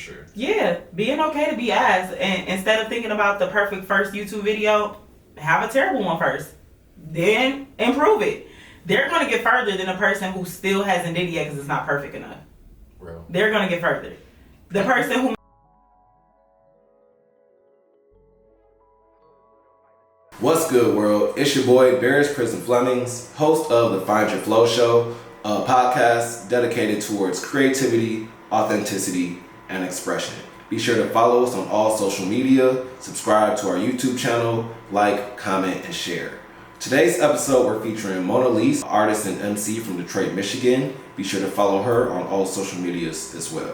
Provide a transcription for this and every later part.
sure. Yeah, being okay to be ass, and instead of thinking about the perfect first YouTube video, have a terrible one first, then improve it. They're gonna get further than a person who still hasn't did it yet because it's not perfect enough. Real. They're gonna get further. The person who What's good, world? It's your boy, Barris Prison Flemings, host of the Find Your Flow Show, a podcast dedicated towards creativity, authenticity, and expression. Be sure to follow us on all social media, subscribe to our YouTube channel, like, comment, and share. Today's episode, we're featuring Monalyse, artist and MC from Detroit, Michigan. Be sure to follow her on all social medias as well.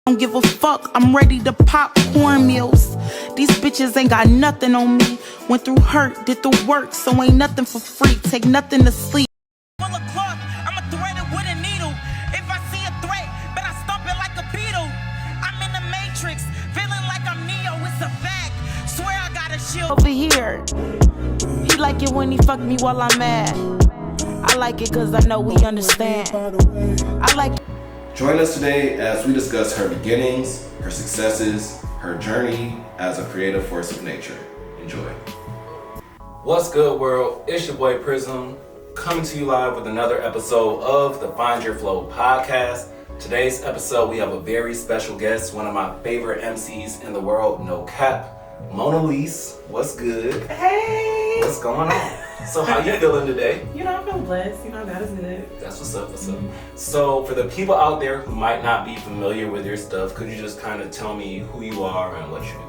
Don't give a fuck, I'm ready to pop cornmeals. These bitches ain't got nothing on me. Went through hurt, did the work, so ain't nothing for free. Take nothing to sleep. Full of cloth, I'ma thread it with a needle. If I see a threat, but I stomp it like a beetle. I'm in the matrix, feeling like I'm Neo, it's a fact. Swear I got a shield. Over here, he like it when he fuck me while I'm mad. I like it cause I know we understand. I like it. Join us today as we discuss her beginnings, her successes, her journey as a creative force of nature. Enjoy. What's good, world? It's your boy Prism, coming to you live with another episode of the Find Your Flow podcast. Today's episode, we have a very special guest, one of my favorite MCs in the world, no cap, Monalyse. What's good? Hey! What's going on? So how you feeling today? You know, I feel blessed. You know, God is good. That's what's up, what's up. So for the people out there who might not be familiar with your stuff, could you just kind of tell me who you are and what you do?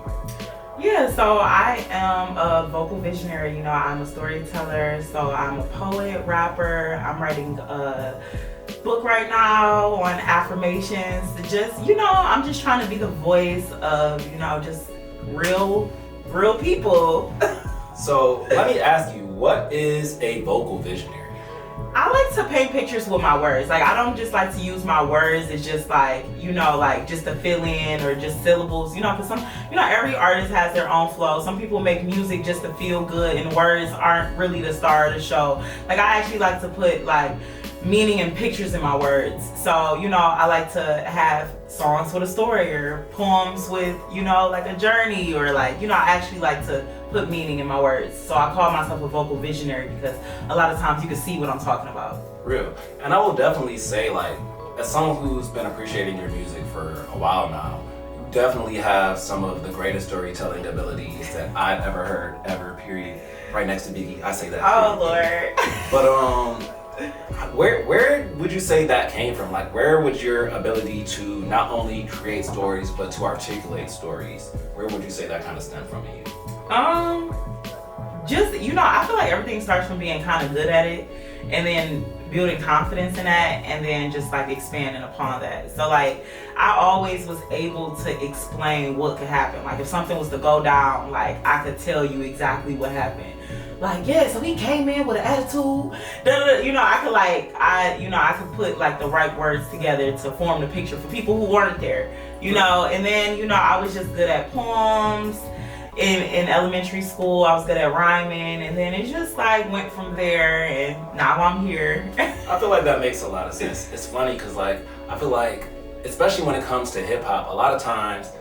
Yeah, so I am a vocal visionary. You know, I'm a storyteller. So I'm a poet, rapper. I'm writing a book right now on affirmations. Just, you know, I'm just trying to be the voice of, you know, just real people. So let me ask you, what is a vocal visionary? I like to paint pictures with my words. Like, I don't just like to use my words. It's just like, you know, like just to fill in or just syllables, you know, because some, you know, every artist has their own flow. Some people make music just to feel good and words aren't really the star of the show. Like, I actually like to put like meaning and pictures in my words. So, you know, I like to have songs with a story or poems with, you know, like a journey or like, you know, I actually like to put meaning in my words. So I call myself a vocal visionary because a lot of times you can see what I'm talking about. Real. And I will definitely say, like, as someone who's been appreciating your music for a while now, you definitely have some of the greatest storytelling abilities that I've ever heard, ever, period. Right next to Biggie, I say that. Oh, period. Lord. But where would you say that came from? Like, where would your ability to not only create stories but to articulate stories, where would you say that kind of stemmed from in you? Just, you know, I feel like everything starts from being kind of good at it and then building confidence in that and then just like expanding upon that. So like, I always was able to explain what could happen. Like if something was to go down, like I could tell you exactly what happened. Like, yeah, so he came in with an attitude. You know, I could put like the right words together to form the picture for people who weren't there. You know, and then, you know, I was just good at poems. In elementary school, I was good at rhyming, and then it just like went from there, and now I'm here. I feel like that makes a lot of sense. It's funny because like, I feel like, especially when it comes to hip hop, a lot of times,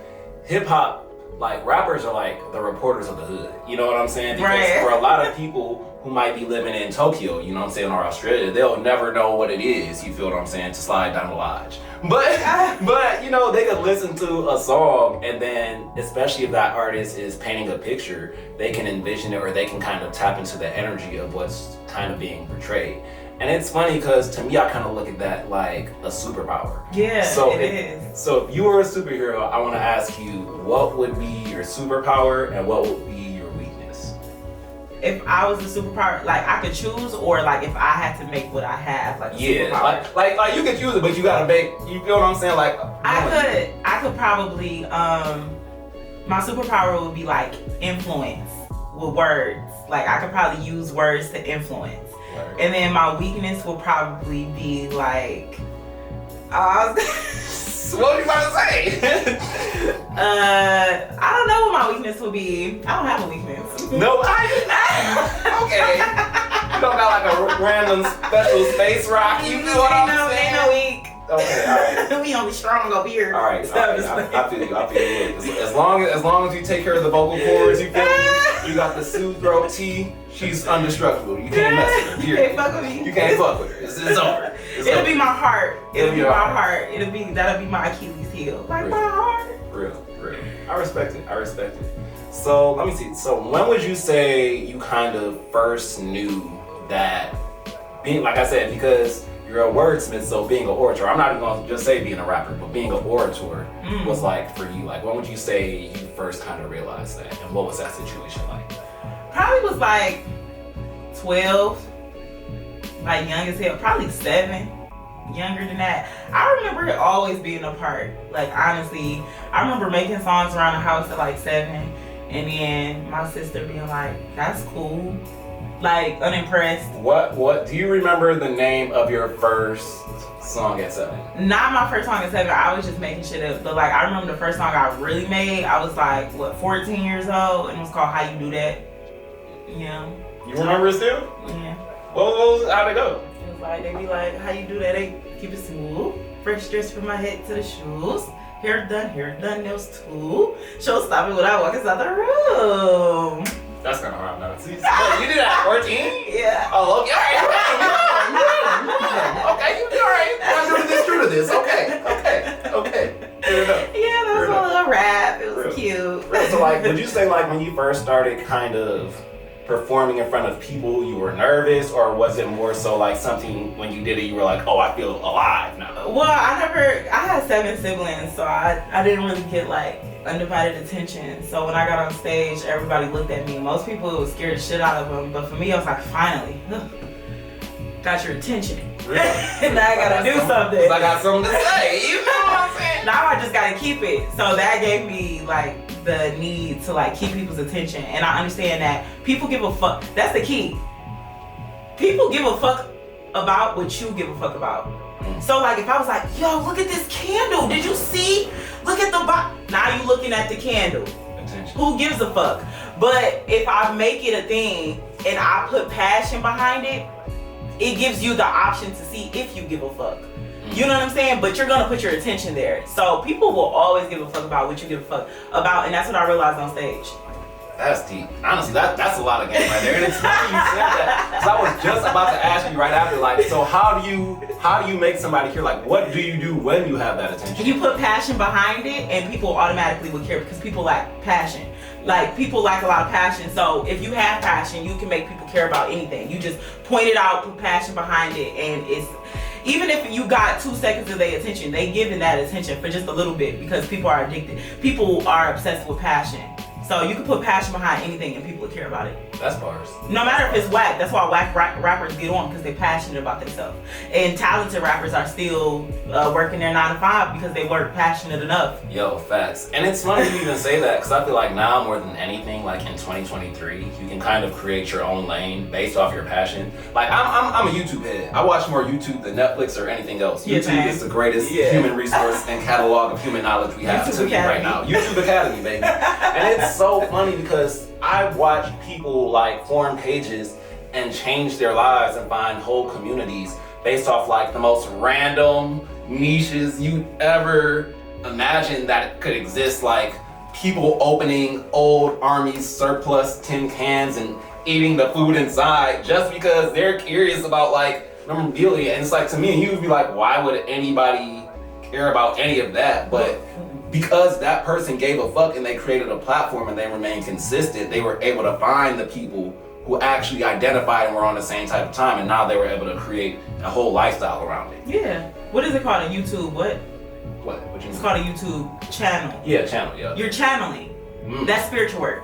hip hop, like rappers are like the reporters of the hood. You know what I'm saying? Because right. For a lot of people who might be living in Tokyo, you know what I'm saying, or Australia, they'll never know what it is, you feel what I'm saying, to slide down the lodge. But you know, they could listen to a song and then, especially if that artist is painting a picture, they can envision it or they can kind of tap into the energy of what's kind of being portrayed. And it's funny because to me, I kind of look at that like a superpower. Yeah, so it is. So if you were a superhero, I want to ask you, what would be your superpower and what would be your weakness? If I was a superpower, like I could choose, or like if I had to make what I have, like a superpower. like you could choose it, but you gotta make. You feel what I'm saying? Like I could probably my superpower would be like influence with words. Like I could probably use words to influence. And then my weakness will probably be like, what are you about to say? I don't know what my weakness will be. I don't have a weakness. No, okay. You don't got like a random special space rock. You know what I'm saying? Ain't no weak. Okay, all right. We only strong up here. All right, I feel you. As long as you take care of the vocal cords, you feel me? You got the soothe throat T. She's indestructible. You can't mess with her. You can't fuck with me. You can't fuck with her. It's over. It'll be my heart. It'll be my heart. That'll be my Achilles heel. Like my heart. Real. I respect it. So let me see. So when would you say you kind of first knew that being, like I said, because you're a wordsmith, so being an orator, I'm not even gonna just say being a rapper, but being an orator was like for you. Like when would you say you first kind of realized that, and what was that situation like? Probably was like 12, like young as hell, probably 7, younger than that. I remember it always being a part. Like honestly, I remember making songs around the house at like 7, and then my sister being like, "That's cool," like unimpressed. What do you remember the name of your first song at 7? Not my first song at 7. I was just making shit up. But like I remember the first song I really made. I was like 14 years old, and it was called "How You Do That." Yeah. You remember it still? Yeah. How'd it go? It was like, they be like, "How you do that?" They keep it smooth. Fresh dress from my head to the shoes. Hair done, nails too. She'll stop me when I walk inside the room. That's kind of hard now. See, you did that at 14? Yeah. Oh, okay. All right. Okay, you all right. True to this. Okay. Fair enough. Yeah, that was a little rap. It was cute. So, like, would you say, like, when you first started kind of performing in front of people, you were nervous, or was it more so like something when you did it, you were like, oh, I feel alive now? Well, I had 7 siblings, so I didn't really get like undivided attention. So when I got on stage, everybody looked at me. Most people was scared the shit out of them, but for me, I was like, finally, got your attention. Really? Now I gotta do something. I got something to say, you know what I'm saying? Now I just gotta keep it. So that gave me like the need to like keep people's attention, and I understand that people give a fuck. That's the key. People give a fuck about what you give a fuck about. So like if I was like, yo, look at this candle. Did you see? Look at the box. Now you looking at the candle. Attention. Who gives a fuck? But if I make it a thing and I put passion behind it, it gives you the option to see if you give a fuck. You know what I'm saying? But you're gonna put your attention there. So people will always give a fuck about what you give a fuck about, and that's what I realized on stage. That's deep. Honestly, that's a lot of game right there. And it's funny you said that, because I was just about to ask you right after, like, so how do you make somebody care? Like, what do you do when you have that attention? You put passion behind it, and people automatically will care because people lack passion. Like, people lack a lot of passion. So if you have passion, you can make people care about anything. You just point it out, put passion behind it, and it's, even if you got 2 seconds of their attention, they giving that attention for just a little bit because people are addicted. People are obsessed with passion. So you can put passion behind anything and people will care about it. That's bars. No matter if it's whack. That's why whack rappers get on, because they're passionate about themselves. And talented rappers are still working their 9 to 5 because they weren't passionate enough. Yo, facts. And it's funny you even say that, because I feel like now more than anything, like in 2023, you can kind of create your own lane based off your passion. Like I'm a YouTube head. I watch more YouTube than Netflix or anything else. Yeah, YouTube is the greatest human resource and catalog of human knowledge we have to right now. YouTube Academy, baby. And it's so funny because I watch people like form pages and change their lives and find whole communities based off like the most random niches you ever imagine that could exist, like people opening old army surplus tin cans and eating the food inside just because they're curious about like memorabilia. And it's like, to me and you would be like, why would anybody care about any of that? But because that person gave a fuck and they created a platform and they remained consistent, they were able to find the people who actually identified and were on the same type of time, and now they were able to create a whole lifestyle around it. Yeah. What is it called? A YouTube what? What you mean? It's called a YouTube channel. Yeah, channel, yeah. You're channeling. That's spiritual work.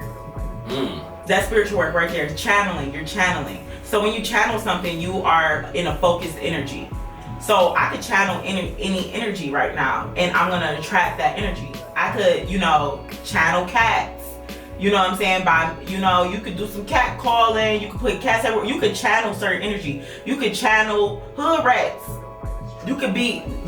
That's spiritual work right there. Channeling. You're channeling. So when you channel something, you are in a focused energy. So I could channel any energy right now, and I'm gonna attract that energy. I could, channel cats. You know what I'm saying? By, you could do some cat calling. You could put cats everywhere. You could channel certain energy. You could channel hood rats. You could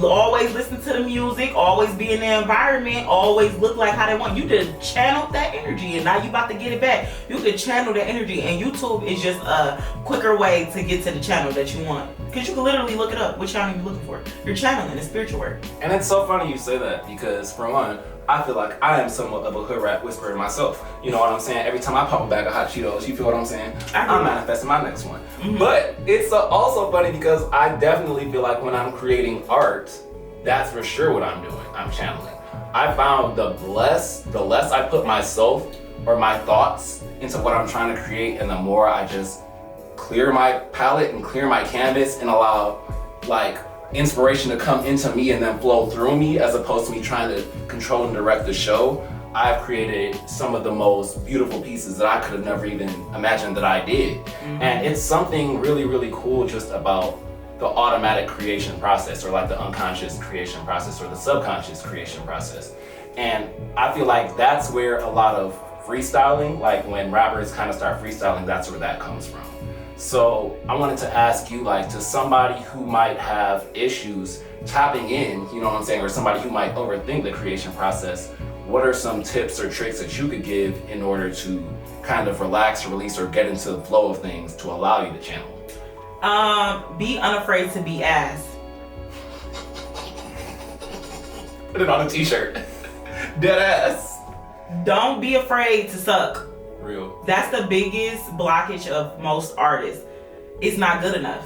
always listen to the music, always be in the environment, always look like how they want. You could channel that energy, and now you about to get it back. You could channel that energy, and YouTube is just a quicker way to get to the channel that you want. Because you can literally look it up. What channel you looking for? You're channeling. It's spiritual work. And it's so funny you say that because, for one, I feel like I am somewhat of a hood rat whisperer myself. You know what I'm saying? Every time I pop a bag of hot Cheetos, you feel what I'm saying? I'm manifesting my next one. Mm-hmm. But it's also funny because I definitely feel like when I'm creating art, that's for sure what I'm doing. I'm channeling. I found the less I put myself or my thoughts into what I'm trying to create, and the more I just clear my palette and clear my canvas and allow like inspiration to come into me and then flow through me, as opposed to me trying to control and direct the show, I've created some of the most beautiful pieces that I could have never even imagined that I did. Mm-hmm. And it's something really, really cool just about the automatic creation process, or like the unconscious creation process, or the subconscious creation process. And I feel like that's where a lot of freestyling, like when rappers kind of start freestyling, that's where that comes from. So I wanted to ask you, like, to somebody who might have issues tapping in, you know what I'm saying, or somebody who might overthink the creation process, what are some tips or tricks that you could give in order to kind of relax, release, or get into the flow of things to allow you to channel? Be unafraid to be asked. Put it on a t-shirt. Dead ass. Don't be afraid to suck. Real. That's the biggest blockage of most artists. It's not good enough.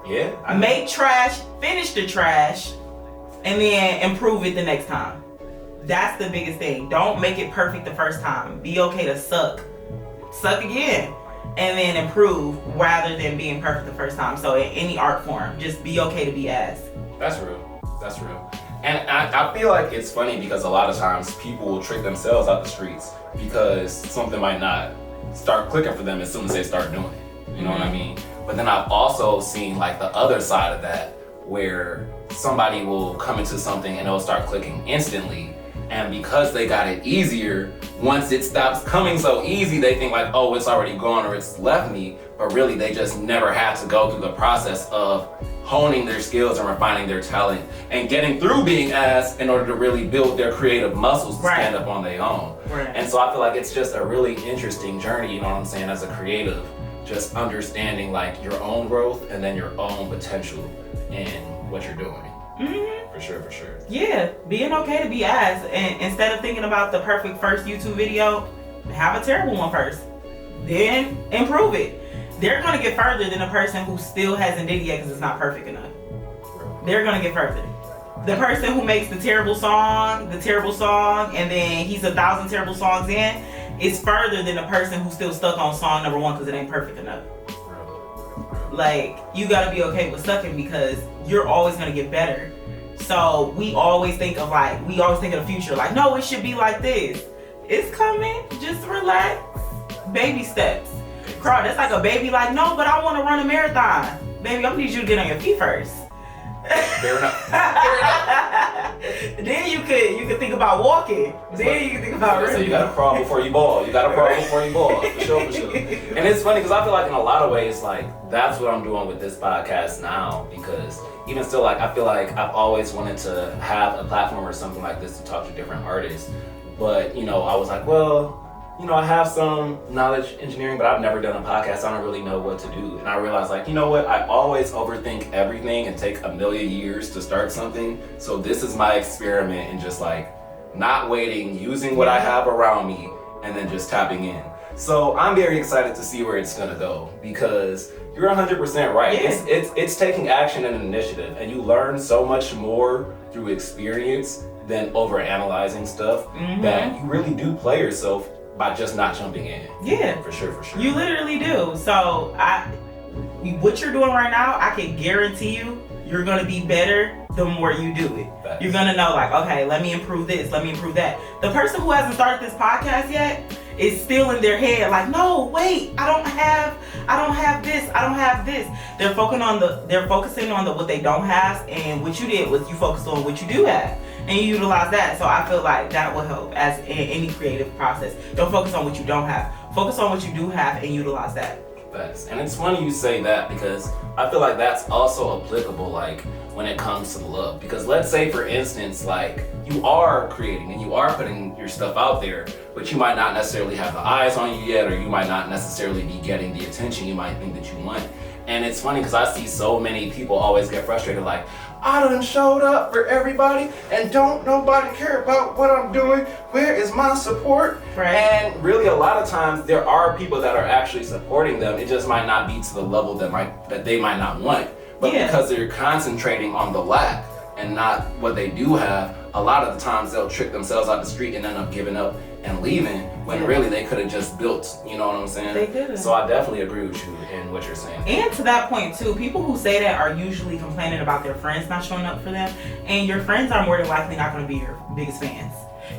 Yeah. Make trash, finish the trash, and then improve it the next time. That's the biggest thing. Don't make it perfect the first time. Be okay to suck. Suck again. And then improve rather than being perfect the first time. So in any art form, just be okay to be asked. That's real. That's real. And I feel like it's funny because a lot of times people will trick themselves out the streets because something might not start clicking for them as soon as they start doing it. You know what I mean? But then I've also seen like the other side of that, where somebody will come into something and it'll start clicking instantly. And because they got it easier, once it stops coming so easy, they think like, oh, it's already gone or it's left me. But really, they just never had to go through the process of honing their skills and refining their talent and getting through being asked in order to really build their creative muscles to stand up on their own. Right. And so I feel like it's just a really interesting journey, you know what I'm saying, as a creative, just understanding like your own growth and then your own potential in what you're doing. Mm-hmm. For sure. Yeah, being okay to be asked, and instead of thinking about the perfect first YouTube video, have a terrible one first, then improve it. They're gonna get further than a person who still hasn't did it yet because it's not perfect enough. They're gonna get further. The person who makes the terrible song, and then he's 1,000 terrible songs in, is further than the person who's still stuck on song number 1 because it ain't perfect enough. Like, you gotta be okay with sucking because you're always gonna get better. So we always think of the future, like, no, it should be like this. It's coming, just relax. Baby steps. Carl, that's like a baby, like, no, but I wanna run a marathon. Baby, I'm gonna need you to get on your feet first. Fair enough. Then you could think about walking. Then you can think about running. So you gotta crawl before you ball. For sure. And it's funny because I feel like in a lot of ways, like, that's what I'm doing with this podcast now, because even still, like, I feel like I've always wanted to have a platform or something like this to talk to different artists. But, you know, I was like, well, you know, I have some knowledge engineering, but I've never done a podcast. I don't really know what to do. And I realized, like, you know what? I always overthink everything and take a million years to start something. So this is my experiment in just like not waiting, using what I have around me, and then just tapping in. So I'm very excited to see where it's gonna go, because you're 100% right. Yeah. It's taking action and initiative, and you learn so much more through experience than over analyzing stuff, that you really do play yourself by just not jumping in. Yeah. For sure. You literally do. So what you're doing right now, I can guarantee you're gonna be better the more you do it. Facts. You're gonna know, like, okay, let me improve this, let me improve that. The person who hasn't started this podcast yet is still in their head, like, no, wait, I don't have this. They're focusing on what they don't have, and what you did was you focused on what you do have. And you utilize that. So I feel like that will help as in any creative process. Don't focus on what you don't have. Focus on what you do have and utilize that. Facts. And it's funny you say that because I feel like that's also applicable like when it comes to love. Because let's say for instance, like you are creating and you are putting your stuff out there, but you might not necessarily have the eyes on you yet, or you might not necessarily be getting the attention you might think that you want. And it's funny because I see so many people always get frustrated like, I done showed up for everybody and don't nobody care about what I'm doing. Where is my support? Right. And really a lot of times there are people that are actually supporting them. It just might not be to the level that they might not want. But because they're concentrating on the lack and not what they do have, a lot of the times they'll trick themselves out the street and end up giving up and leaving when really they could have just built, you know what I'm saying? They could have. So I definitely agree with you in what you're saying. And to that point too, people who say that are usually complaining about their friends not showing up for them, and your friends are more than likely not going to be your biggest fans.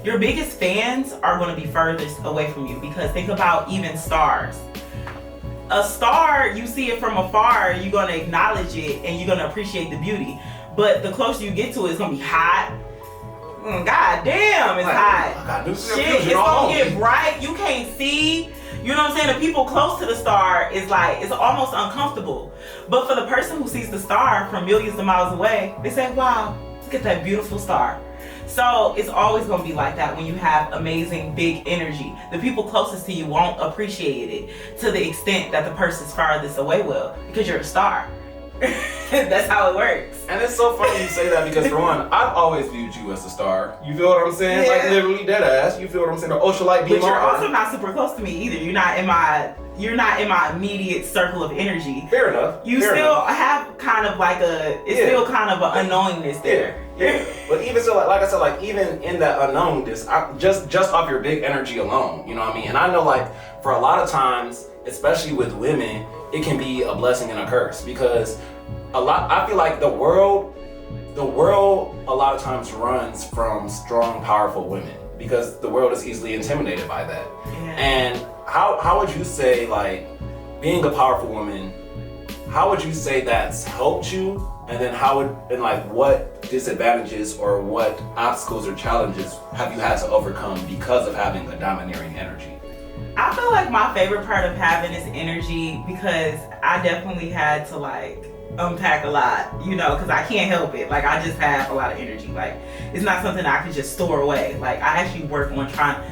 Your biggest fans are going to be furthest away from you, because think about even stars. A star, you see it from afar, you're going to acknowledge it and you're going to appreciate the beauty. But the closer you get to it, it's going to be hot. God damn, it's hot. Shit, it's gonna get bright. You can't see. You know what I'm saying? The people close to the star is like, it's almost uncomfortable. But for the person who sees the star from millions of miles away, they say, wow, look at that beautiful star. So it's always gonna be like that when you have amazing big energy. The people closest to you won't appreciate it to the extent that the person's farthest away will, because you're a star. That's how it works. And it's so funny you say that because for one, I've always viewed you as a star. You feel what I'm saying? Like literally dead ass. You feel what I'm saying? The ultralight beam. But you're also not super close to me either. You're not in my immediate circle of energy. Fair enough. You still have kind of like still kind of an unknowingness there. Yeah. But even so, like I said, like even in that unknownness, just off your big energy alone, you know what I mean? And I know like for a lot of times, especially with women, it can be a blessing and a curse, because I feel like the world a lot of times runs from strong, powerful women, because the world is easily intimidated by that. Yeah. And how would you say, like, being a powerful woman, how would you say that's helped you? And then what disadvantages or what obstacles or challenges have you had to overcome because of having a domineering energy? I feel like my favorite part of having this energy, because I definitely had to like unpack a lot, you know, because I can't help it. Like I just have a lot of energy. Like it's not something I can just store away. Like I actually work on trying.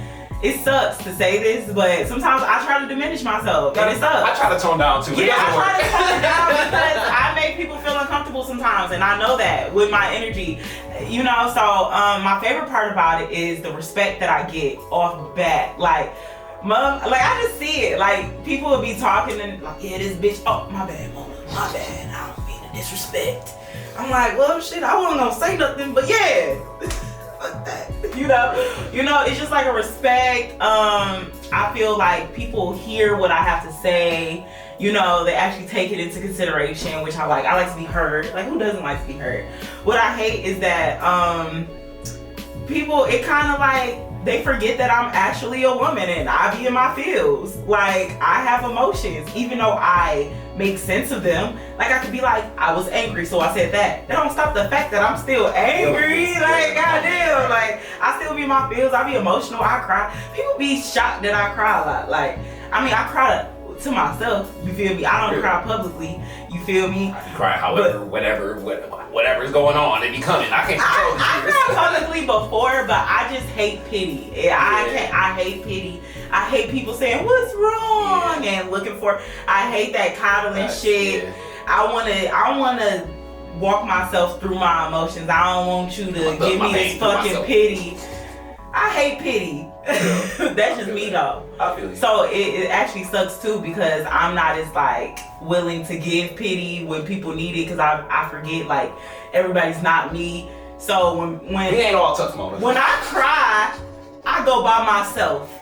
It sucks to say this, but sometimes I try to diminish myself, and it sucks. I try to tone down too. Yeah, I try to tone down because I make people feel uncomfortable sometimes, and I know that with my energy, you know. So my favorite part about it is the respect that I get off bat. Like I just see it. Like people will be talking and like, yeah, this bitch. Oh, my bad, Mona. My bad. I don't mean to disrespect. I'm like, well, shit, I wasn't gonna say nothing, but yeah. Fuck that. You know, it's just like a respect. I feel like people hear what I have to say. You know, they actually take it into consideration, which I like. I like to be heard. Like, who doesn't like to be heard? What I hate is that people, it kind of like, they forget that I'm actually a woman and I be in my feels. Like, I have emotions, even though I make sense of them. Like, I could be like, I was angry, so I said that. That don't stop the fact that I'm still angry. Like, goddamn, like, I still be in my feels. I be emotional. I cry. People be shocked that I cry a lot. Like, I mean, I cry to myself. You feel me? I don't cry publicly. You feel me? I can cry however, whatever's going on, it be coming. I can't control the tears. I cried publicly before, but I just hate pity. I hate pity. I hate people saying, what's wrong? And looking for, I hate that coddling shit. Yeah. I wanna walk myself through my emotions. I don't want you to give me this fucking pity. I hate pity. That's just me though. I feel you. So it actually sucks too, because I'm not as like willing to give pity when people need it, because I forget like everybody's not me. So when we ain't all tough moments. When I cry, I go by myself.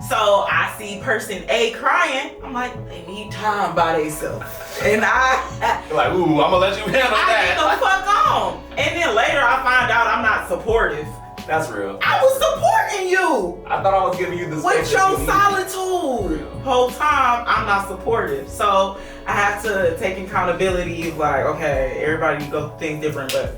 So I see person A crying, I'm like, they need time by themselves. And you're like, ooh, I'm gonna let you handle that. I get the fuck on. And then later I find out I'm not supportive. That's real. I was supporting you. I thought I was giving you the space. With your solitude. Whole time I'm not supportive. So I have to take accountability of like, okay, everybody go things different, but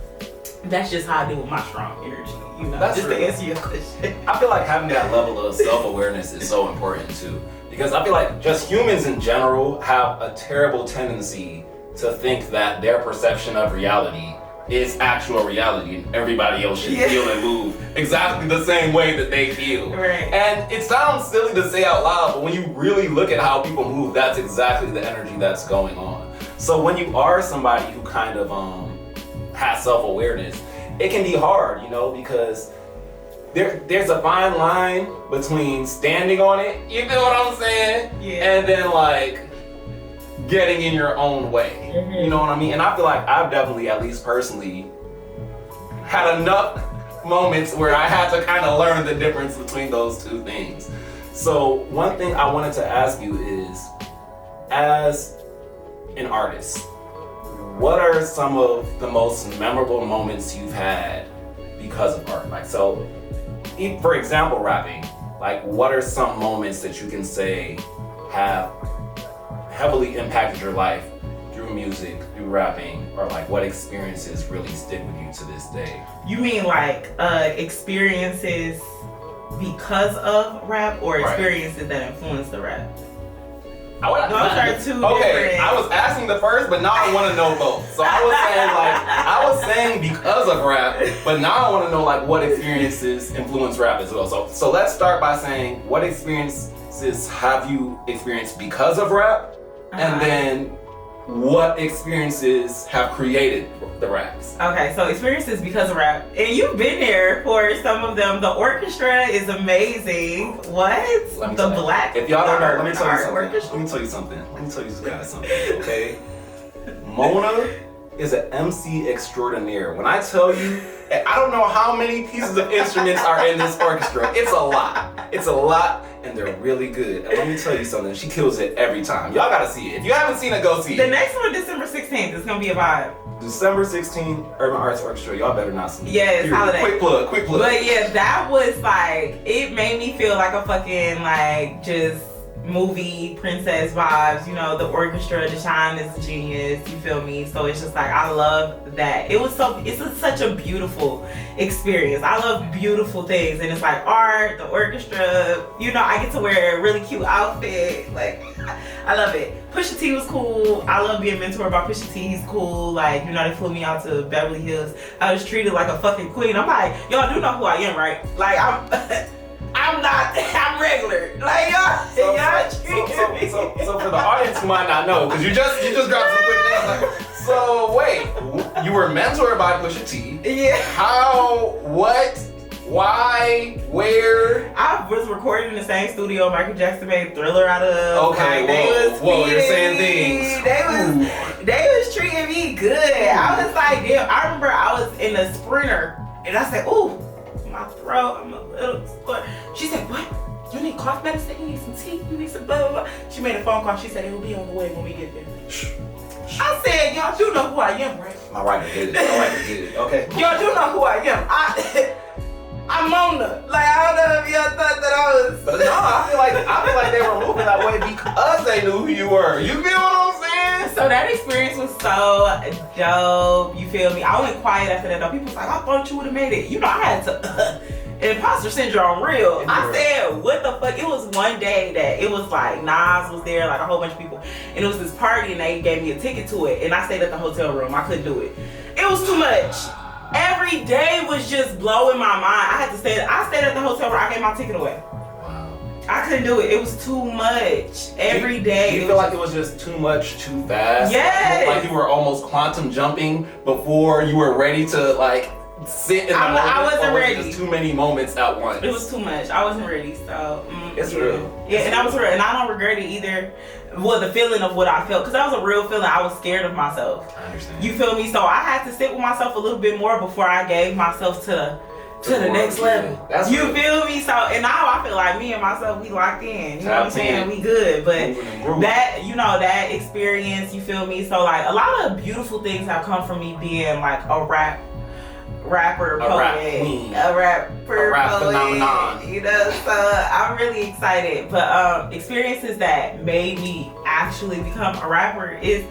that's just how I deal with my strong energy. You know, that's just real. to answer your question. I feel like having that level of self-awareness is so important too. Because I feel like just humans in general have a terrible tendency to think that their perception of reality is actual reality and everybody else should feel and move exactly the same way that they feel. Right. And it sounds silly to say out loud, but when you really look at how people move, that's exactly the energy that's going on. So when you are somebody who kind of has self-awareness, it can be hard, you know, because there's a fine line between standing on it, you feel what I'm saying? Yeah. And then like getting in your own way. You know what I mean? And I feel like I've definitely, at least personally, had enough moments where I had to kind of learn the difference between those two things. So one thing I wanted to ask you is, as an artist, what are some of the most memorable moments you've had because of art? Like, so, for example, rapping, like what are some moments that you can say have heavily impacted your life through music, through rapping, or like what experiences really stick with you to this day? You mean like experiences because of rap, or experiences that influence the rap? Those are two different. I was asking the first, but now I want to know both. So I was saying because of rap, but now I want to know like what experiences influence rap as well. So let's start by saying, what experiences have you experienced because of rap, and then what experiences have created the raps? Okay, so experiences because of rap, and you've been there for some of them. The orchestra is amazing. What? The black? If y'all don't know, let me tell you something. Let me tell you guys something. Okay, Mona is an MC extraordinaire. When I tell you, I don't know how many pieces of instruments are in this orchestra. It's a lot. It's a lot, and they're really good. And let me tell you something. She kills it every time. Y'all gotta see it. If you haven't seen it, go see it. The next one, December 16th, is gonna be a vibe. December 16th, Urban Arts Orchestra. Y'all better not see it. Yeah, it's holiday. Quick plug. But yeah, that was like, it made me feel like a fucking like just movie princess vibes. You know, the orchestra, Deshaun is a genius, you feel me? So it's just like, I love that. It's such a beautiful experience. I love beautiful things, and it's like art, the orchestra, you know, I get to wear a really cute outfit. Like, I love it. Pusha T was cool. I love being mentored by Pusha T. He's cool. Like, you know, they flew me out to Beverly Hills. I was treated like a fucking queen. I'm like, y'all do know who I am, right? Like, I'm regular. Like, y'all treated me. So for the audience who might not know, because you just dropped some quick names. Like, so wait, you were mentored by Pusha T. Yeah. How? What? Why? Where? I was recording in the same studio Michael Jackson made Thriller out of. Okay, like, whoa, you're saying things. They was treating me good. I was like, damn. I remember I was in a Sprinter, and I said, ooh, my throat, I'm a little sore. She said, what? You need cough medicine? You need some tea? You need some blah, blah, blah. She made a phone call. She said it will be on the way when we get there. I said, y'all do know who I am, right? My writer did it. Okay. Y'all do know who I am. I'm Mona. Like, I don't know if y'all thought that I was. But no, I feel like they were moving that way because they knew who you were. You feel what I'm saying? So that experience was so dope. You feel me? I went quiet after that though. People was like, I thought you would have made it. You know, I had to imposter syndrome real. I said, what the fuck? It was one day that it was like Nas was there, like a whole bunch of people, and it was this party and they gave me a ticket to it, and I stayed at the hotel room. I couldn't do it. It was too much. Every day was just blowing my mind. I stayed at the hotel room. I gave my ticket away. Wow. I couldn't do it. It was too much. Every day. You feel like it was just too much, too fast? Yes. Like you were almost quantum jumping before you were ready to like sit in the moment? I wasn't ready. Just too many moments at once. It was too much. I wasn't ready. So it's real. Yeah, and I was real, and I don't regret it either. Well, the feeling of what I felt, because that was a real feeling. I was scared of myself. I understand. You feel me? So I had to sit with myself a little bit more before I gave myself to the next level. That's you real. feel me? So, and now I feel like me and myself, we locked in. You know what I'm saying? We good. But that, you know, that experience, you feel me? So like a lot of beautiful things have come from me being like a rapper, poet, a rap phenomenon. You know, so I'm really excited. But experiences that made me actually become a rapper is,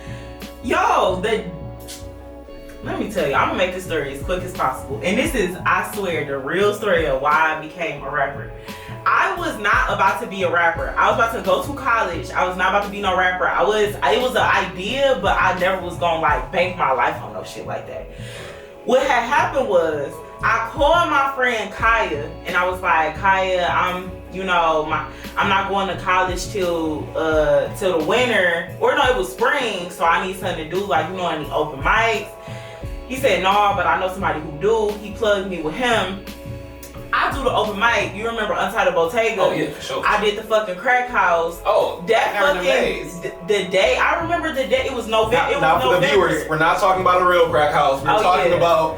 Let me tell you, I'm gonna make this story as quick as possible. And this is, I swear, the real story of why I became a rapper. I was not about to be a rapper. I was about to go to college. I was not about to be no rapper. It was an idea, but I never was gonna like bank my life on no shit like that. What had happened was, I called my friend Kaya, and I was like, Kaya, I'm not going to college till the winter, or no, it was spring, so I need something to do, like, any open mics. He said, no, but I know somebody who do. He plugged me with him. I do the open mic. You remember Untitled Bottega? Oh yeah, for sure. I did the fucking crack house. Oh, that fucking the day. I remember the day. It was November. Now for the viewers, we're not talking about a real crack house. We're talking about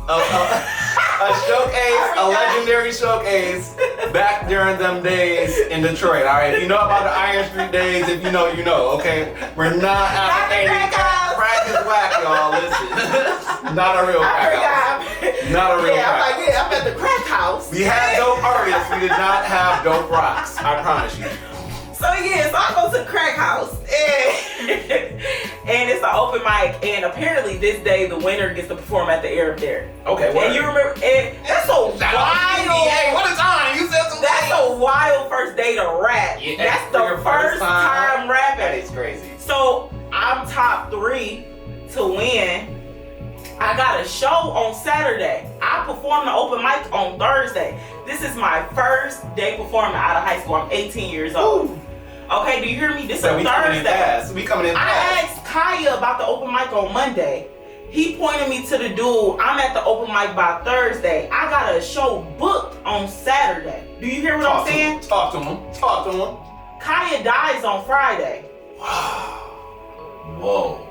a showcase, a legendary showcase back during them days in Detroit. All right, if you know about the Iron Street days, if you know, you know. Okay, we're not advocating crack is whack, y'all. Listen, not a real crack house. Not a real crack house. I'm at the crack house. We had dope artists. We did not have dope rocks. I promise you. So I go to the crack house and it's an open mic, and apparently this day the winner gets to perform at the Arab there. Okay, what? And you remember, that's a wild. Hey, what a time! You said some. That's a wild first day to rap. Yeah, that's the first time rapping. That is crazy. So I'm top 3 to win. I got a show on Saturday. I performed the open mic on Thursday. This is my first day performing out of high school. I'm 18 years old. Ooh. Okay, do you hear me? This is Thursday. We coming in fast. I asked Kaya about the open mic on Monday. He pointed me to the dude. I'm at the open mic by Thursday. I got a show booked on Saturday. Do you hear what I'm saying? Talk to him. Kaya dies on Friday. Wow. Whoa.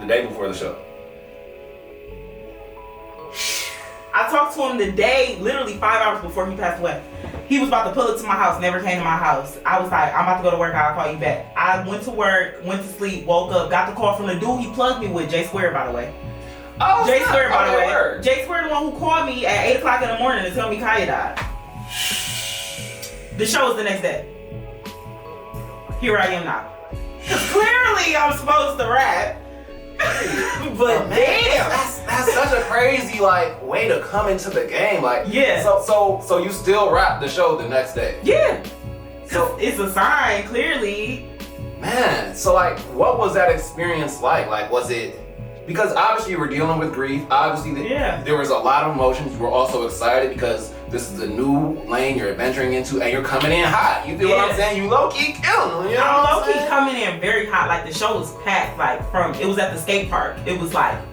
The day before the show. I talked to him the day, literally 5 hours before he passed away. He was about to pull up to my house, never came to my house. I was like, I'm about to go to work, I'll call you back. I went to work, went to sleep, woke up, got the call from the dude he plugged me with, J Square, by the way. Oh, J Square, by the way. Word. J Square, the one who called me at 8 o'clock in the morning to tell me Kaya died. The show was the next day. Here I am now. Clearly, I'm supposed to rap. But damn, that's such a crazy way to come into the game. Yeah. So you still rap the show the next day? Yeah. So it's a sign, clearly. Man, so what was that experience like? Was it, because obviously you were dealing with grief. Obviously, there was a lot of emotions. You were also excited because this is a new lane you're adventuring into, and you're coming in hot. You feel what I'm saying? You low key killing. You know I'm low key coming in very hot. The show was packed. It was at the skate park. It was packed.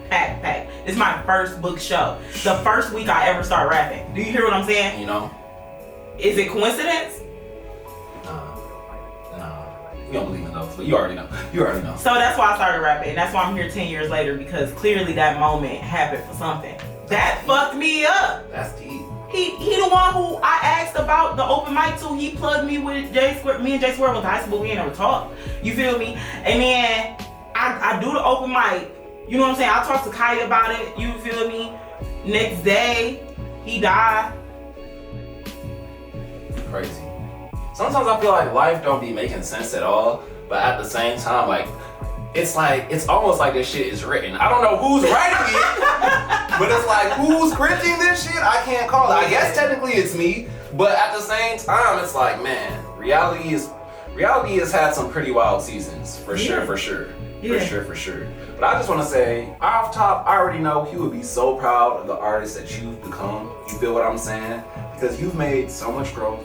It's my first book show. The first week I ever started rapping. Do you hear what I'm saying? Is it coincidence? You don't believe in those, but you already know. So that's why I started rapping. That's why I'm here 10 years later, because clearly that moment happened for something. That fucked me up. That's deep. He the one who I asked about the open mic to. He plugged me with J Square. Me and J Square went to high school. We ain't never talked. You feel me? And then I do the open mic. You know what I'm saying? I talked to Kaya about it. You feel me? Next day, he died. Crazy. Sometimes I feel like life don't be making sense at all, but at the same time, it's almost like this shit is written. I don't know who's writing it, but it's who's scripting this shit? I can't call it. I guess technically it's me, but at the same time, it's man, reality has had some pretty wild seasons, for sure. Yeah. For sure. But I just want to say, off top, I already know he would be so proud of the artist that you've become. You feel what I'm saying? Because you've made so much growth.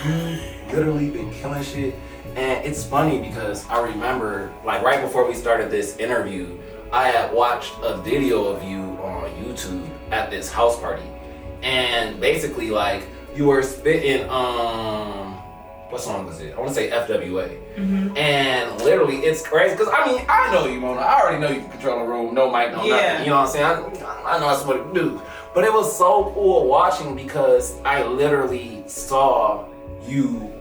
You've literally been killing shit. And it's funny because I remember, right before we started this interview, I had watched a video of you on YouTube at this house party. And basically, you were spitting, what song was it? I want to say FWA. Mm-hmm. And literally, it's crazy. Because, I know you, Mona. I already know you can control the room. No mic, no nothing. You know what I'm saying? I know that's what it do. But it was so cool watching because I literally saw you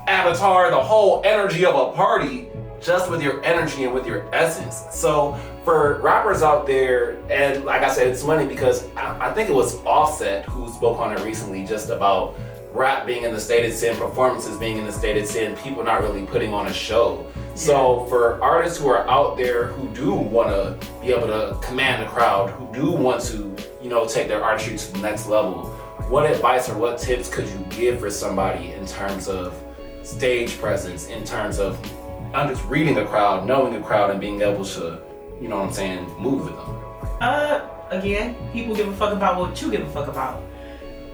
avatar the whole energy of a party just with your energy and with your essence. So for rappers out there, and like I said, it's funny because I think it was Offset who spoke on it recently just about rap being in the state it's in, performances being in the state it's in, people not really putting on a show. So for artists who are out there who do want to be able to command the crowd, who do want to, take their artistry to the next level, what advice or what tips could you give for somebody in terms of stage presence, in terms of just reading a crowd, knowing a crowd, and being able to, move with them? Again, people give a fuck about what you give a fuck about.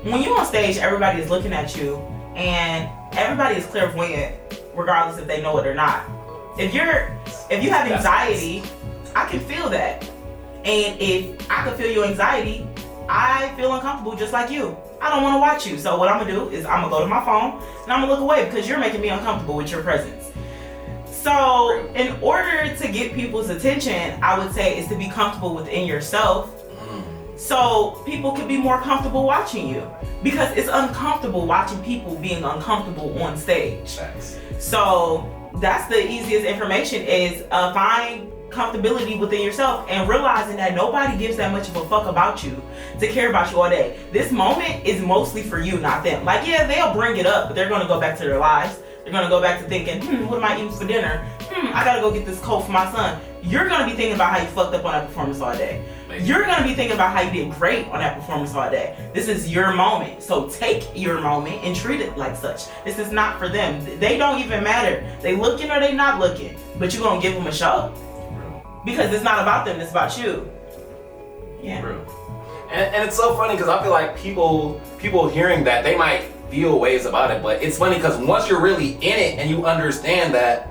When you're on stage, everybody is looking at you, and everybody is clairvoyant, regardless if they know it or not. If you have anxiety, I can feel that. And if I can feel your anxiety, I feel uncomfortable just like you. I don't want to watch you. So what I'm gonna do is I'm gonna go to my phone and I'm gonna look away because you're making me uncomfortable with your presence. So in order to get people's attention, I would say is to be comfortable within yourself. So people can be more comfortable watching you, because it's uncomfortable watching people being uncomfortable on stage. Thanks. So that's the easiest information is find comfortability within yourself and realizing that nobody gives that much of a fuck about you to care about you all day. This moment is mostly for you, not them. Like, yeah, they'll bring it up, but they're gonna go back to their lives. They're gonna go back to thinking, what am I eating for dinner? I gotta go get this coat for my son. You're gonna be thinking about how you fucked up on that performance all day. You're gonna be thinking about how you did great on that performance all day. This is your moment. So take your moment and treat it like such. This is not for them. They don't even matter. They looking or they not looking. But you're gonna give them a show. Because it's not about them, it's about you. Yeah. True. And it's so funny because I feel like people hearing that, they might feel ways about it, but it's funny because once you're really in it and you understand that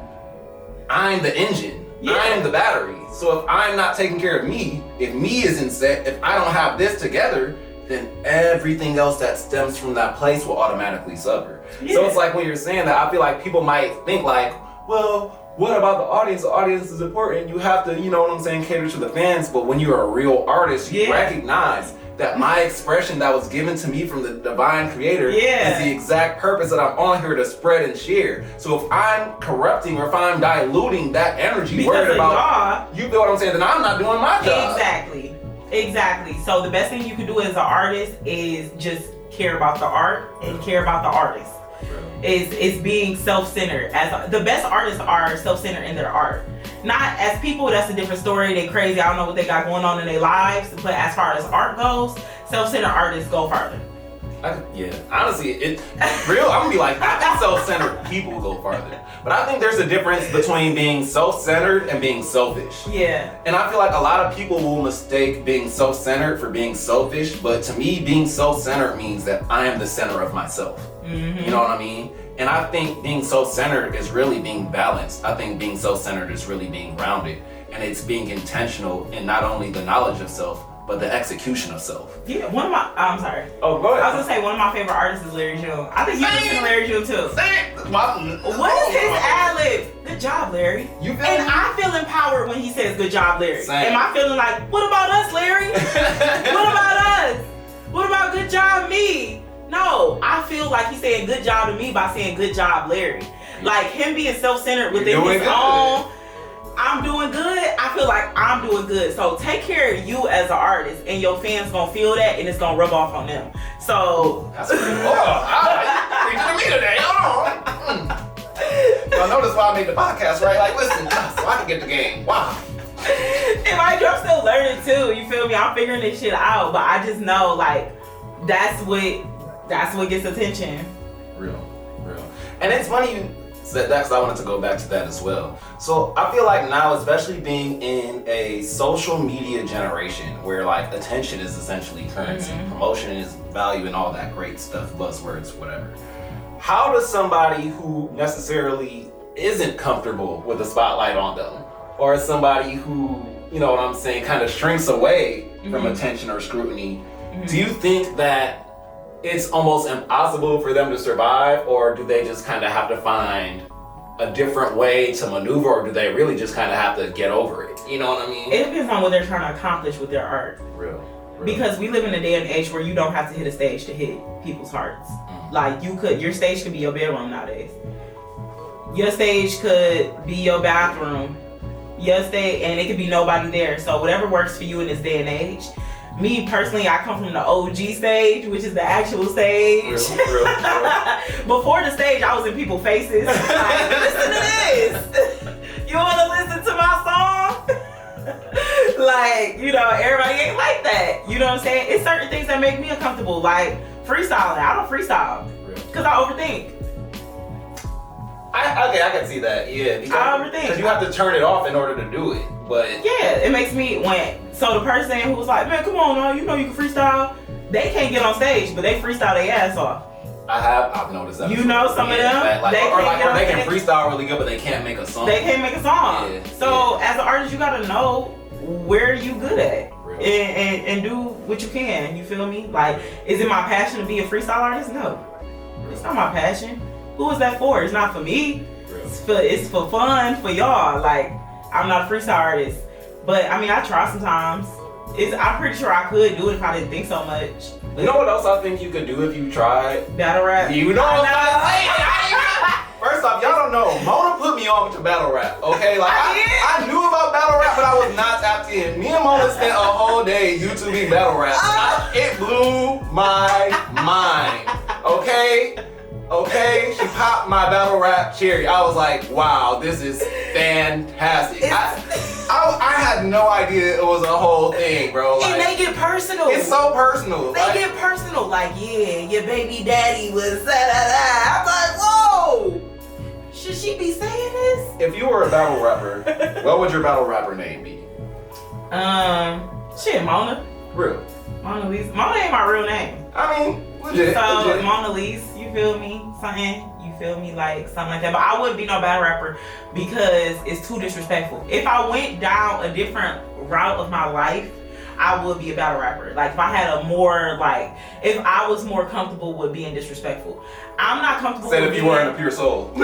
I'm the engine, I'm the battery. So if I'm not taking care of me, if me isn't set, if I don't have this together, then everything else that stems from that place will automatically suffer. So it's like when you're saying that, I feel like people might think like, well, what about the audience? The audience is important. You have to, cater to the fans. But when you're a real artist, you recognize that my expression that was given to me from the divine creator is the exact purpose that I'm on here to spread and share. So if I'm corrupting or if I'm diluting that energy, because worried about y'all, you feel what I'm saying, then I'm not doing my job. Exactly. So the best thing you can do as an artist is just care about the art and care about the artist. Is being self-centered. As the best artists are self-centered in their art. Not as people, that's a different story. They crazy. I don't know what they got going on in their lives. But as far as art goes, self-centered artists go farther. Honestly, I'm gonna be like, I think self-centered people go farther. But I think there's a difference between being self-centered and being selfish. Yeah. And I feel like a lot of people will mistake being self-centered for being selfish, but to me, being self-centered means that I am the center of myself. You know what I mean? And I think being self-centered is really being balanced. I think being self-centered is really being grounded. And it's being intentional in not only the knowledge of self, but the execution of self. Yeah, I'm sorry. Oh, go ahead. I was gonna say one of my favorite artists is Larry June. I think you listen to Larry June too. What is his ad-lib? Good job, Larry. And I feel empowered when he says good job, Larry. Am I feeling like, what about us, Larry? What about us? What about good job, me? No, I feel like he's saying good job to me by saying good job, Larry. Like him being self-centered within his own. I'm doing good. I feel like I'm doing good. So take care of you as an artist, and your fans gonna feel that, and it's gonna rub off on them. So that's pretty cool. Preaching to me today. Hold on. Y'all notice why I made the podcast, right? Like, listen, so I can get the game. Wow. And mind you, I'm still learning too. You feel me? I'm figuring this shit out, but I just know like that's what gets attention. Real. And it's funny you said that because I wanted to go back to that as well. So I feel like now, especially being in a social media generation where like attention is essentially currency, promotion is value and all that great stuff, buzzwords, whatever. How does somebody who necessarily isn't comfortable with the spotlight on them, or somebody who, you know what I'm saying, kind of shrinks away from attention or scrutiny, do you think that it's almost impossible for them to survive, or do they just kind of have to find a different way to maneuver, or do they really just kind of have to get over it? You know what I mean? It depends on what they're trying to accomplish with their art. Real. Because we live in a day and age where you don't have to hit a stage to hit people's hearts. Like your stage could be your bedroom nowadays. Your stage could be your bathroom. Your stage, and it could be nobody there. So whatever works for you in this day and age. Me personally, I come from the OG stage, which is the actual stage. Real. Before the stage, I was in people's faces. Like, listen to this. You want to listen to my song? Like, you know, everybody ain't like that. You know what I'm saying? It's certain things that make me uncomfortable, like freestyling. I don't freestyle because I overthink. I can see that. Yeah, because you have to turn it off in order to do it. But yeah, it makes me so the person who was like, man, come on, now, you know you can freestyle. They can't get on stage, but they freestyle their ass off. I've noticed that. You know some of them. They can freestyle really good, but they can't make a song. They can't make a song. Yeah, so as an artist, you gotta know where you good at and do what you can. You feel me? Like, is it my passion to be a freestyle artist? No, it's not my passion. Who is that for? It's not for me. It's for fun for y'all. Like, I'm not a freestyle artist, but I mean, I try sometimes. I'm pretty sure I could do it if I didn't think so much. You know what else I think you could do if you tried? Battle rap. You know what I'm saying? First off, y'all don't know. Mona put me on to battle rap. Okay, like I knew about battle rap, but I was not tapped in. Me and Mona spent a whole day YouTubing battle rap. It blew my mind. Okay, she popped my battle rap cherry. I was like, wow, this is fantastic. I had no idea it was a whole thing, bro. Like, and they get personal. It's so personal. They get personal. Like, yeah, your baby daddy was da-da-da. I'm like, whoa. Should she be saying this? If you were a battle rapper, what would your battle rapper name be? Mona. Real. Monalyse. Mona ain't my real name. I mean, legit. Monalyse, you feel me? Something, you feel me? Like, something like that. But I wouldn't be no battle rapper because it's too disrespectful. If I went down a different route of my life, I would be a battle rapper. Like, if I had if I was more comfortable with being disrespectful. I'm not comfortable with if you weren't a pure soul. I'm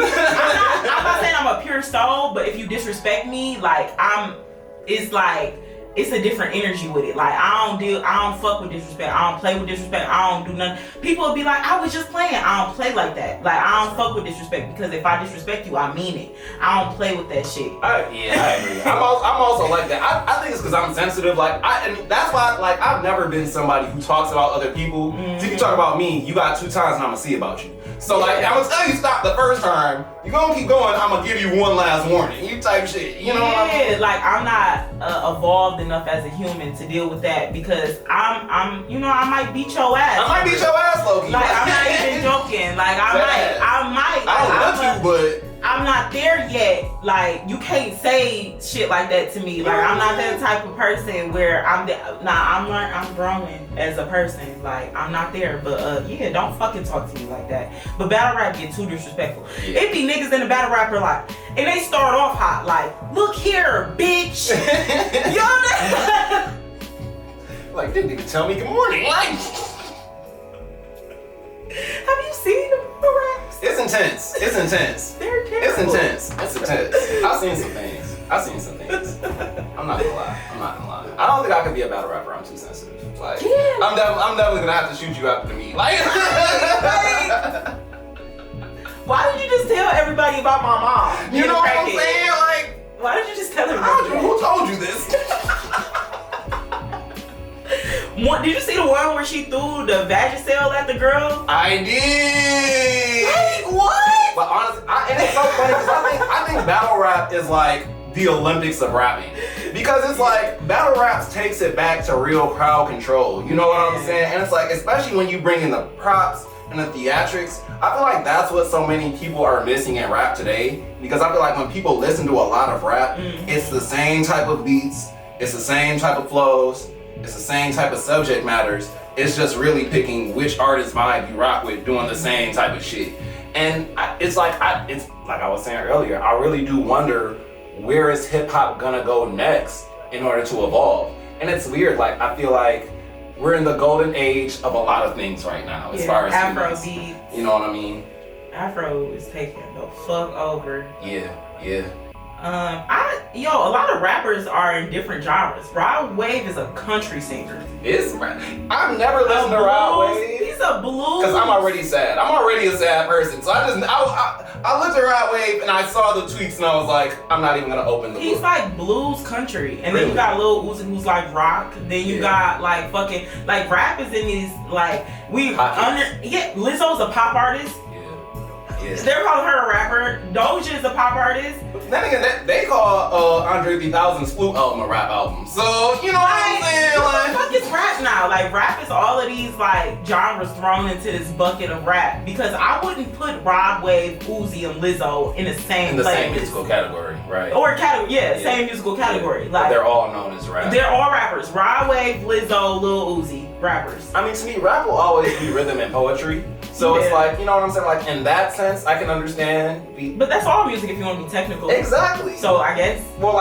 not saying I'm a pure soul, but if you disrespect me, it's a different energy with it. Like, I don't fuck with disrespect. I don't play with disrespect. I don't do nothing. People will be like, I was just playing. I don't play like that. Like, I don't fuck with disrespect because if I disrespect you, I mean it. I don't play with that shit. I agree. I'm also like that. I think it's because I'm sensitive. And that's why, I've never been somebody who talks about other people. Mm-hmm. If you talk about me, you got 2 times and I'm gonna see about you. So I'm gonna tell you stop the first time. You gonna keep going. I'm gonna give you one last warning. You type shit. You know what I mean? Like, I'm not evolved enough as a human to deal with that because I might beat your ass. I might beat your ass, Loki. Like, I'm not even joking. Like, I might. I don't want you, but I'm not there yet. Like, you can't say shit like that to me. Like, I'm not that type of person where I'm growing as a person. Like, I'm not there. But don't fucking talk to me like that. But battle rap get too disrespectful. Yeah. It be niggas in the battle rapper and they start off hot like, look here, bitch. You know? Like, didn't even tell me good morning. Like, have you seen the battle raps? It's intense. They're terrible. It's intense. I've seen some things. I'm not gonna lie. I don't think I could be a battle rapper. I'm too sensitive. Like, I'm definitely gonna have to shoot you after the meet. Like, why did you just tell everybody about my mom? You know what I'm saying? Like, why did you just tell everybody? Who told you this? Did you see the one where she threw the Vagisil at the girl? I did. Wait, what? But honestly, and it's so funny because I think battle rap is like the Olympics of rapping, because it's like battle raps takes it back to real crowd control. You know what I'm saying? And it's like, especially when you bring in the props and the theatrics, I feel like that's what so many people are missing in rap today. Because I feel like when people listen to a lot of rap, it's the same type of beats, it's the same type of flows, it's the same type of subject matters. It's just really picking which artist vibe you rock with doing the same type of shit. And it's like I was saying earlier, I really do wonder, where is hip hop gonna go next in order to evolve? And it's weird, like, I feel like we're in the golden age of a lot of things right now, as far as Afro beats. You know what I mean? Afro is taking the fuck over. Yeah. A lot of rappers are in different genres. Rod Wave is a country singer. I've never listened to Rod Wave. He's a Yeah, blues. Because I'm already sad. I'm already a sad person. So I looked at Rod Wave and I saw the tweets and I was like, I'm not even gonna open the book. He's like blues country. And Really? then you got Lil Uzi who's like rock. Then you got like fucking, like rap is in these, like, Lizzo's a pop artist. Yeah. They're calling her a rapper. Doja is a pop artist. Then again, they call Andre 3000's Flute album a rap album. So, you know what I'm saying? What the fuck is rap now? Like, rap is all of these, like, genres thrown into this bucket of rap. Because I wouldn't put Rod Wave, Uzi, and Lizzo in the same in the playlist. same musical category, right? Or category, same musical category. But Like, they're all known as rap. they're all rappers. Rod Wave, Lizzo, Lil Uzi, rappers. I mean, to me, rap will always be rhythm and poetry. So it's Yeah. like, you know what I'm saying? Like, in that sense, I can understand. But that's all music if you want to be technical. Exactly. So I guess well,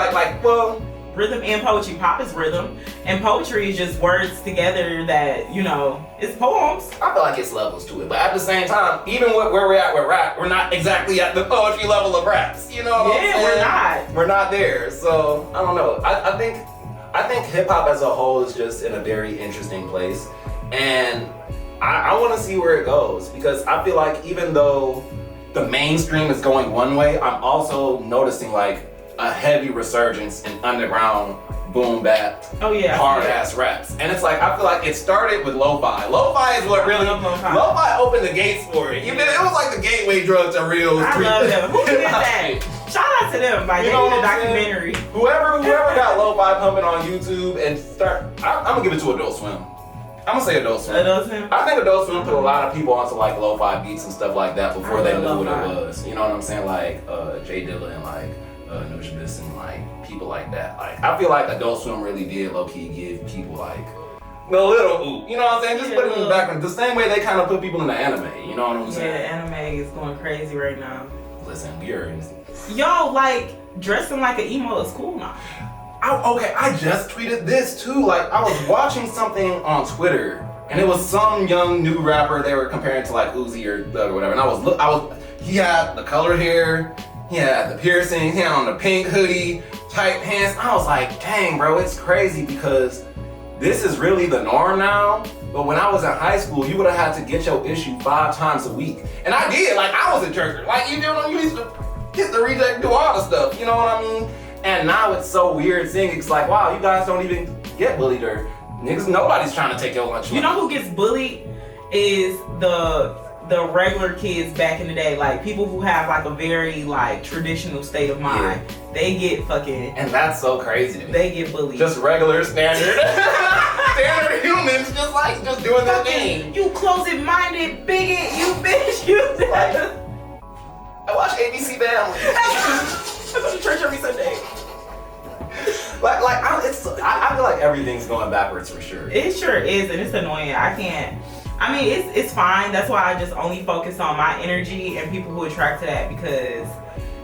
well, rhythm and poetry. Pop is rhythm, and poetry is just words together that, you know, it's poems. I feel like it's levels to it. But at the same time, even where we're at with rap, we're not exactly at the poetry level of raps. You know what I'm saying? We're not. We're not there. So, I don't know. I think hip-hop as a whole is just in a very interesting place. And I want to see where it goes. Because I feel like even though the mainstream is going one way, I'm also noticing like a heavy resurgence in underground boom bap, hard ass raps. And it's like, I feel like it started with lo-fi. Lo-fi is what really, lo-fi opened the gates for it. Even it was like the gateway drug to real I street. love them. Who did that? Shout out to them. Like, You they know did a what I'm saying? documentary. Whoever got lo-fi pumping on YouTube and I'm gonna give it to Adult Swim. I'm gonna say Adult Swim. Adult Swim? I think Adult Swim put a lot of people onto like lo-fi beats and stuff like that before they knew what lo-fi. it was. You know what I'm saying? Like Jay Dilla and like Nujabes and like people like that. Like I feel like Adult Swim really did low-key give people like a little ooh. You know what I'm saying? Just put it in the background. The same way they kind of put people in the anime. You know what I'm saying? Yeah, anime is going crazy right now. Listen, we are in. Yo, like, dressing like an emo is cool now. I just tweeted this too. Like I was watching something on Twitter, and it was some young new rapper they were comparing to like Uzi or Thug or whatever. And he had the colored hair, he had the piercing, he had on the pink hoodie, tight pants. I was like, dang, bro, it's crazy because this is really the norm now. But when I was in high school, you would have had to get your issue 5 times a week, and I did. Like I was a jerker. Like you know, you used to get the reject, do all the stuff. You know what I mean? And now it's so weird seeing it's like, wow, you guys don't even get bullied or niggas, nobody's trying to take your lunch. You know who gets bullied is the regular kids back in the day, like people who have like a very like traditional state of mind. Yeah. They get fucking, and that's so crazy to me. They get bullied. Just regular standard humans, just doing their thing. You closet-minded bigot, you bitch, you. Like, I watch ABC Family. I go to church every Sunday. I feel like everything's going backwards for sure. It sure is, and it's annoying. It's fine. That's why I just only focus on my energy and people who attract to that because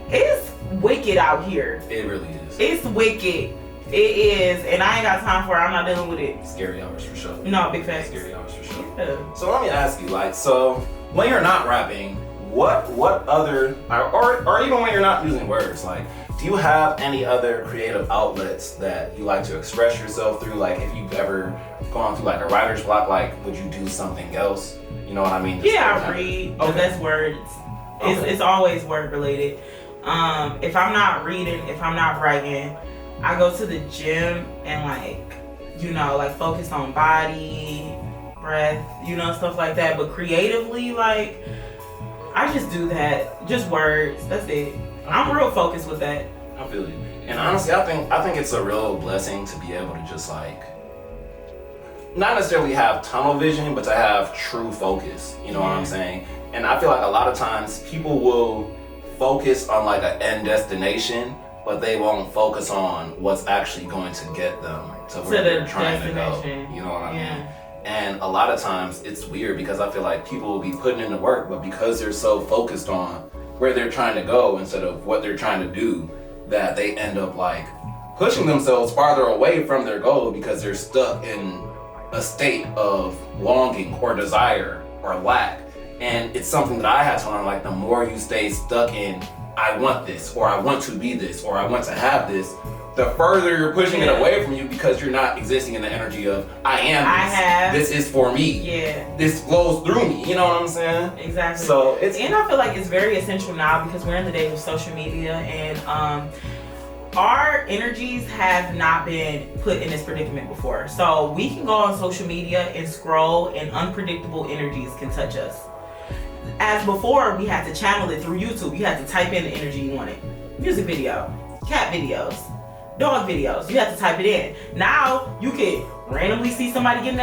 it's wicked out here. It really is. It's wicked. It is, and I ain't got time for it. I'm not dealing with it. Scary hours for sure. No, big facts. Scary hours for sure. Yeah. So let me ask you, like, so when you're not rapping, what other, or even when you're not using words, like, do you have any other creative outlets that you like to express yourself through? Like, if you've ever gone through like a writer's block, like, would you do something else? You know what I mean? Yeah, I read, but that's words. It's always word related. If I'm not reading, if I'm not writing, I go to the gym and like focus on body, breath, stuff like that. But creatively, like, I just do that. Just words. That's it. I'm real focused with that. I feel you. And honestly, I think it's a real blessing to be able to just like not necessarily have tunnel vision, but to have true focus. You know what I'm saying? And I feel like a lot of times people will focus on like an end destination, but they won't focus on what's actually going to get them to where they're trying to go. You know what I mean? And a lot of times it's weird because I feel like people will be putting in the work, but because they're so focused on where they're trying to go instead of what they're trying to do, that they end up like pushing themselves farther away from their goal because they're stuck in a state of longing or desire or lack. And it's something that I had to learn, like the more you stay stuck in, I want this, or I want to be this, or I want to have this, the further you're pushing it away from you because you're not existing in the energy of I am this. This is for me. Yeah. This flows through me. You know what I'm saying? Exactly. So and I feel like it's very essential now because we're in the days of social media and our energies have not been put in this predicament before. So we can go on social media and scroll and unpredictable energies can touch us. As before, we had to channel it through YouTube. You had to type in the energy you wanted. Music video, cat videos, dog videos. You have to type it in. Now you can randomly see somebody getting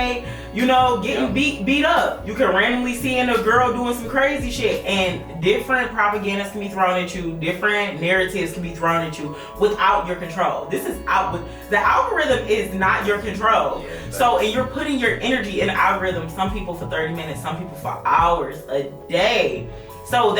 beat up. You can randomly see a girl doing some crazy shit, and different propagandas can be thrown at you. Different narratives can be thrown at you without your control. This is the algorithm is not your control. Yeah, exactly. So, and you're putting your energy in the algorithm. Some people for 30 minutes, some people for hours a day. So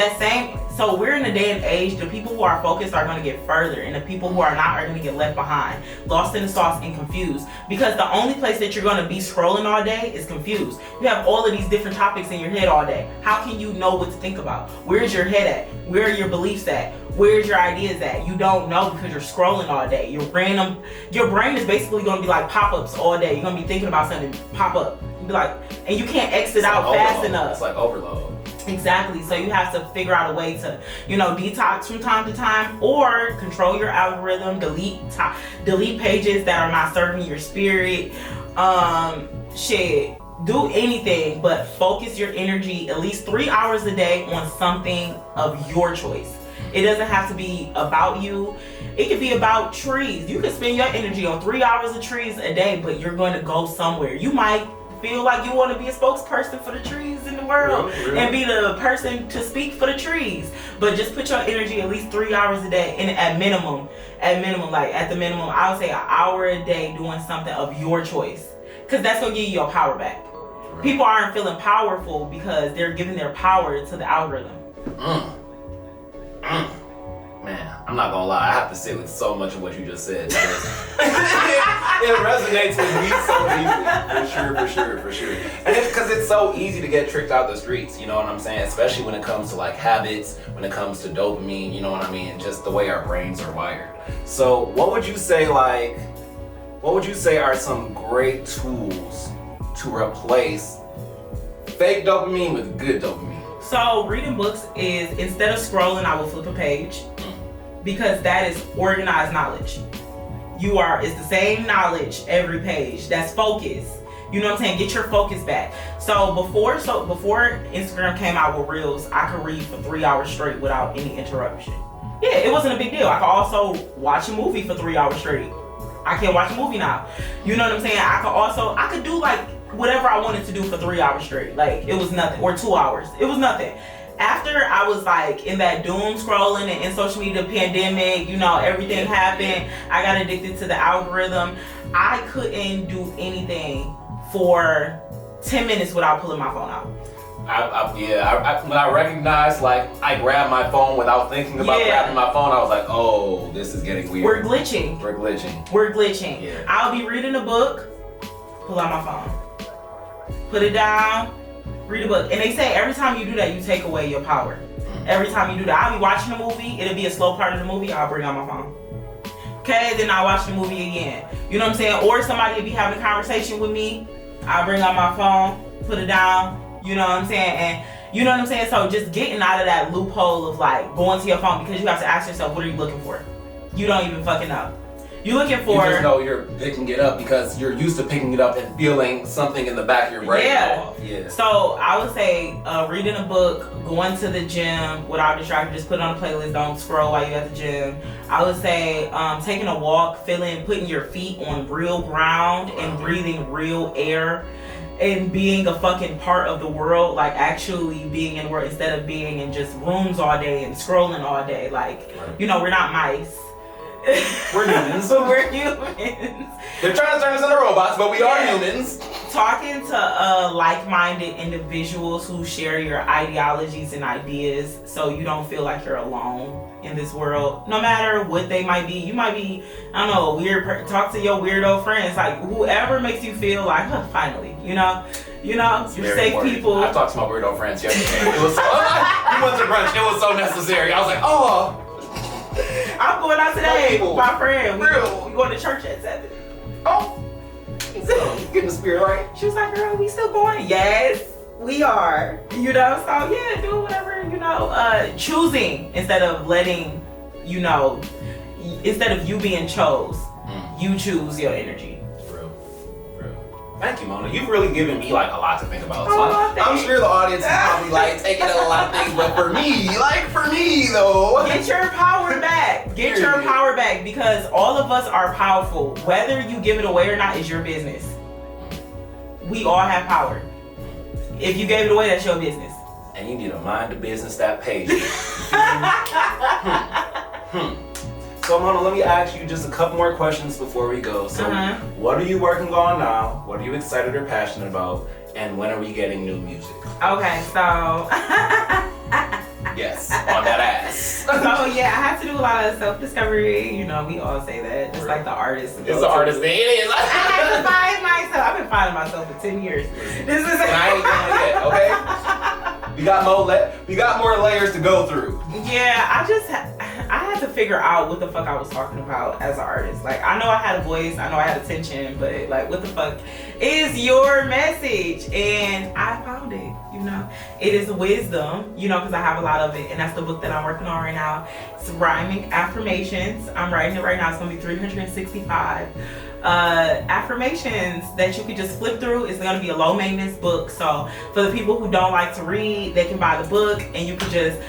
so we're in a day and age, the people who are focused are going to get further, and the people who are not are going to get left behind, lost in the sauce and confused. Because the only place that you're going to be scrolling all day is confused. You have all of these different topics in your head all day. How can you know what to think about? Where's your head at? Where are your beliefs at? Where's your ideas at? You don't know because you're scrolling all day. Your brain is basically going to be like pop-ups all day. You're going to be thinking about something, pop up. You'll be like, and you can't exit out fast enough. It's like overload. Exactly. So you have to figure out a way to, detox from time to time or control your algorithm, delete pages that are not serving your spirit. Do anything but focus your energy at least 3 hours a day on something of your choice. It doesn't have to be about you. It could be about trees. You could spend your energy on 3 hours of trees a day, but you're going to go somewhere. You might feel like you want to be a spokesperson for the trees in the world and be the person to speak for the trees, but just put your energy at least 3 hours a day, and at the minimum I would say an hour a day doing something of your choice, because that's gonna give you your power back. People aren't feeling powerful because they're giving their power to the algorithm. Man, I'm not gonna lie, I have to sit with so much of what you just said. It resonates with me so deeply, for sure. And it's because it's so easy to get tricked out the streets, you know what I'm saying? Especially when it comes to like habits, when it comes to dopamine, you know what I mean? Just the way our brains are wired. So what would you say are some great tools to replace fake dopamine with good dopamine? So reading books is, instead of scrolling, I will flip a page, because that is organized knowledge. It's the same knowledge every page. That's focus. You know what I'm saying? Get your focus back. So before Instagram came out with Reels, I could read for 3 hours straight without any interruption. Yeah, it wasn't a big deal. I could also watch a movie for 3 hours straight. I can't watch a movie now. You know what I'm saying? I could do like whatever I wanted to do for 3 hours straight. Like, it was nothing. Or 2 hours. It was nothing. After I was like in that doom scrolling and in social media pandemic, everything happened. I got addicted to the algorithm. I couldn't do anything for 10 minutes without pulling my phone out. When I recognized, like, I grabbed my phone without thinking about grabbing my phone, I was like, oh, this is getting weird. We're glitching. Yeah. I'll be reading a book, pull out my phone. Put it down, read a book. And they say every time you do that, you take away your power. Every time you do that. I'll be watching a movie, it'll be a slow part of the movie, I'll bring out my phone. Okay, then I'll watch the movie again. You know what I'm saying? Or somebody will be having a conversation with me, I'll bring out my phone, put it down, you know what I'm saying? And you know what I'm saying? So just getting out of that loophole of like going to your phone, because you have to ask yourself, what are you looking for? You don't even fucking know. You're looking for... You just know you're picking it up because you're used to picking it up and feeling something in the back of your brain go off. Yeah. So I would say reading a book, going to the gym without distraction, just put it on a playlist, don't scroll while you're at the gym. I would say taking a walk, putting your feet on real ground and breathing real air and being a fucking part of the world, like actually being in the world instead of being in just rooms all day and scrolling all day. Like, we're not mice. We're humans. We're humans. They're trying to turn us into robots, but we are humans. Talking to like-minded individuals who share your ideologies and ideas, so you don't feel like you're alone in this world. No matter what they might be, you might be, I don't know, a weird person. Talk to your weirdo friends, like whoever makes you feel like, finally, you're safe important. people. I talked to my weirdo friends yesterday. It was so, we went to brunch. It was so necessary. I was like, oh. I I'm going out today with my friend. We Real. going to church at 7. Oh. Getting the spirit right. She was like, girl, we still going? Yes, we are. You know, so yeah, do whatever, you know, choosing instead of letting, you know, instead of you being chose, you choose your energy. Real. Thank you, Mona. You've really given me like a lot to think about. So I'm thanks. sure the audience is probably like taking in a lot of things, but for me though. Get your power back. Get your power back, because all of us are powerful. Whether you give it away or not is your business. We all have power. If you gave it away, that's your business. And you need to mind the business that pays you. So Mona, let me ask you just a couple more questions before we go. So what are you working on now? What are you excited or passionate about? And when are we getting new music? Okay, so Yes, on that ass. so yeah, I have to do a lot of self-discovery. You know, we all say that. Just like the artist. It's the artist thing. It is. I have to find myself. I've been finding myself for 10 years. This is I ain't done yet, okay? We got more layers to go through. Yeah, I had to figure out what the fuck I was talking about as an artist. Like, I know I had a voice, I know I had attention, but like, what the fuck is your message? And I found it, you know. It is wisdom, you know, because I have a lot of it, and that's the book that I'm working on right now. It's rhyming affirmations. I'm writing it right now. It's gonna be 365 affirmations that you could just flip through. It's gonna be a low maintenance book. So for the people who don't like to read, they can buy the book and you could just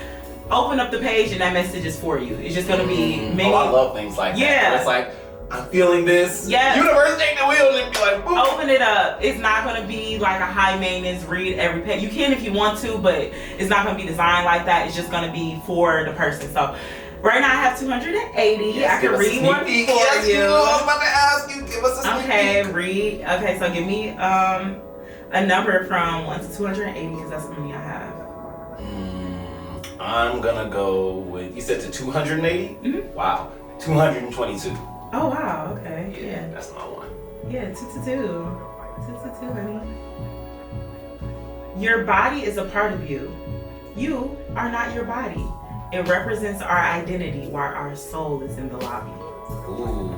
open up the page and that message is for you. It's just gonna be many. Oh, I love things like that. Yeah. It's like, I'm feeling this. Yeah. Universe take the wheel and be like, boom. Open it up. It's not gonna be like a high maintenance read every page. You can if you want to, but it's not gonna be designed like that. It's just gonna be for the person. So right now I have 280. Yes, I can read one for you. I was about to ask you. Give us a sneak peek. Read. Okay, so give me a number from 1 to 280 because that's how many I have. I'm gonna go with, you said to 280? Mm-hmm. Wow. 222. Oh wow, okay. Yeah. That's my one. Yeah, 2 to 2. 2 to 2, honey. Your body is a part of you. You are not your body. It represents our identity while our soul is in the lobby. Ooh.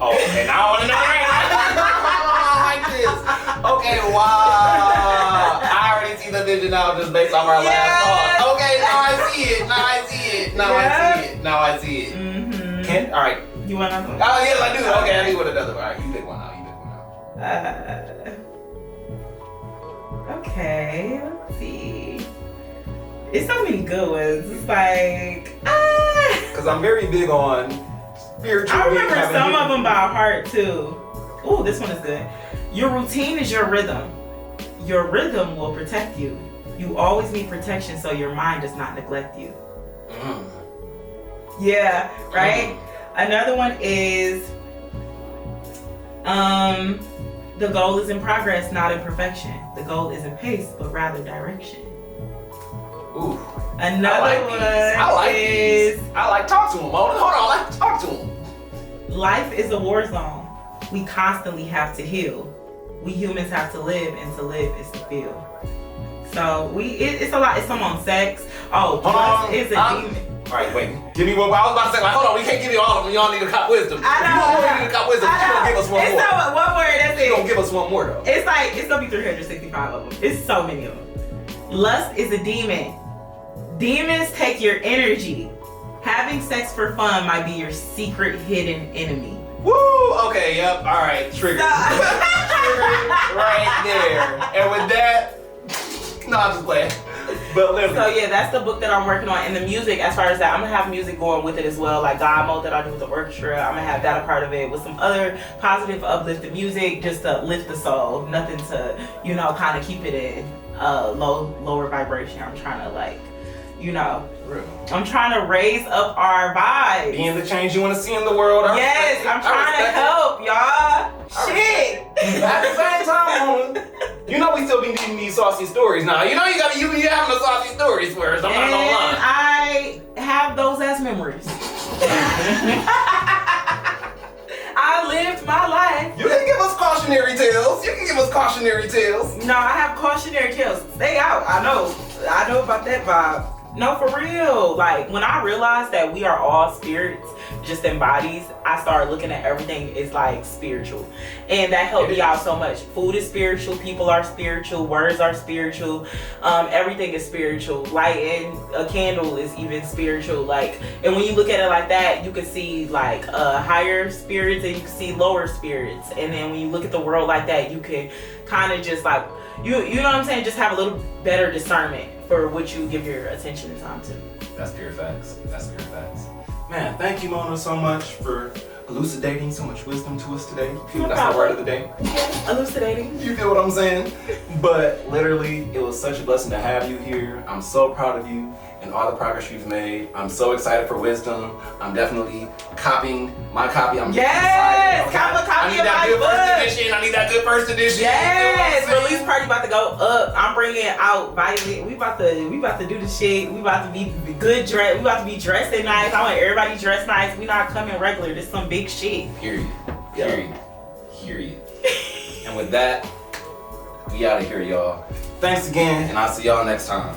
Oh, okay, now I want to know I like this. Okay, wow. I already see the vision now just based on our last talk. Okay, now I see it. Now I see it. Mm-hmm. All right. You want another one? Oh, yes, I do. Okay, I need one another one. All right, you pick one out. Okay, let's see. It's so many good ones. It's like, Because I'm very big on spiritual. I remember some of them by heart too. Ooh, this one is good. Your routine is your rhythm. Your rhythm will protect you. You always need protection so your mind does not neglect you. Yeah, right? Another one is, the goal is in progress, not in perfection. The goal isn't pace, but rather direction. Ooh. Another one is, I like talk to him, Mona. Hold on, I like talk to him. Life is a war zone. We constantly have to heal. We humans have to live, and to live is to feel. So it's a lot. It's some on sex. Oh, trust is a demon. All right, wait. Give me one. I was about to say, like, hold on. We can't give you all of them. Y'all need to cop wisdom. I know. You need to cop wisdom. She's gonna give us one more. It's so, one word. That's it. She's gonna give us one more though. It's like it's gonna be 365 of them. It's so many of them. Lust is a demon. Demons take your energy. Having sex for fun might be your secret hidden enemy. Woo! Okay, yep. All right, trigger. Trigger right there. And with that, no, I'm just playing. But literally. So yeah, that's the book that I'm working on. And the music, as far as that, I'm gonna have music going with it as well, like God Mode that I do with the orchestra. I'm gonna have that a part of it with some other positive, uplifted music, just to lift the soul. Nothing to, you know, kind of keep it in lower vibration. I'm trying to like, you know, I'm trying to raise up our vibes. Being the change you want to see in the world. Yes, I'm trying to help y'all. Shit. At the same time, you know we still be needing these saucy stories now. You know you be having the saucy stories for us. I'm not gonna lie. I have those as memories. I lived my life. You can give us cautionary tales. No, I have cautionary tales. Stay out. I know about that vibe. No, for real. Like, when I realized that we are all spirits, just in bodies, I started looking at everything as like spiritual. And that helped me out so much. Food is spiritual, people are spiritual, words are spiritual, everything is spiritual. Lighting a candle is even spiritual. Like, and when you look at it like that, you can see like higher spirits and you can see lower spirits. And then when you look at the world like that, you can kind of just like, you know what I'm saying, just have a little better discernment for what you give your attention and time to. That's pure facts. That's pure facts. Man, thank you, Mona, so much for elucidating so much wisdom to us today. That's the word of the day. Yeah, elucidating. You feel what I'm saying? But literally, it was such a blessing to have you here. I'm so proud of you and all the progress you've made. I'm so excited for wisdom. I'm definitely copying my copy. I'm yes, excited. have a copy I need of that my good book. first edition. I need that good first edition. Yes, You know what I'm saying? release party about to go up. I'm bringing out Violet. We about to do the shit. We about to be good dressed. We about to be dressed nice. I want everybody dressed nice. We not coming regular. This some big shit. Hear you. Hear you. And with that, we out of here, y'all. Thanks again, and I'll see y'all next time.